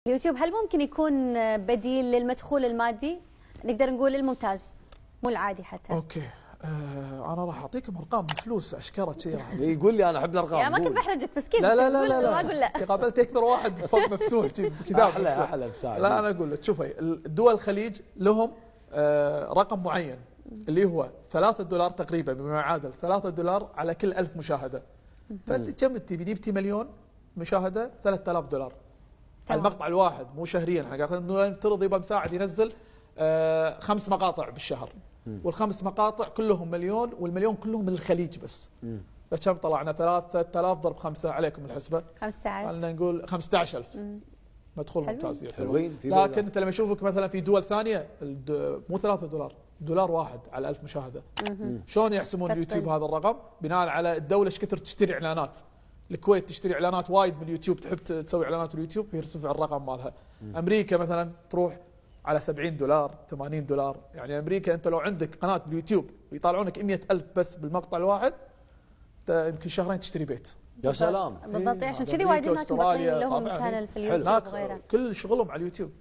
اليوتيوب هل ممكن يكون بديل للمدخول المادي؟ نقدر نقول الممتاز مو العادي حتى. اوكي. انا راح اعطيكم ارقام بفلوس اشكرها شيء راح يقول لي انا احب الارقام. يا ما كنت بحرجك بس كيف لا لا لا لا لا ما اقول لا. قابلت اكثر واحد فوق مفتوح كذا احلى بساعه. لا انا اقول لك شوفي الدول الخليج لهم رقم معين اللي هو $3 تقريبا بما يعادل $3 على كل 1000 مشاهده. فانت كم تبي جبتي مليون مشاهده $3000 على المقطع الواحد مو شهريا. احنا قاعدين نفترض يبغى مساعد ينزل 5 مقاطع بالشهر والخمس مقاطع كلهم مليون والمليون كلهم من الخليج بس. فكم طلعنا 3000 ضرب 5 عليكم الحسبه 15 خلينا نقول 15000 مدخول ممتاز. حلوين. لكن انت لما اشوفك مثلا في دول ثانيه مو $3 دولار واحد على 1000 مشاهده. شلون يحسبون اليوتيوب هذا الرقم؟ بناء على الدوله ايش كثر تشتري اعلانات. الكويت تشتري اعلانات وايد من اليوتيوب، تحب تسوي اعلانات اليوتيوب يرتفع الرقم مالها. امريكا مثلا تروح على $70 $80. يعني امريكا انت لو عندك قناه باليوتيوب ويطالعونك 100,000 بس بالمقطع الواحد يمكن شهرين تشتري بيت. يا سلام. بالضبط عشان كذي وايد هناك مبطلين لهم شانل في اليوتيوب وغيره. كل شغلهم على اليوتيوب.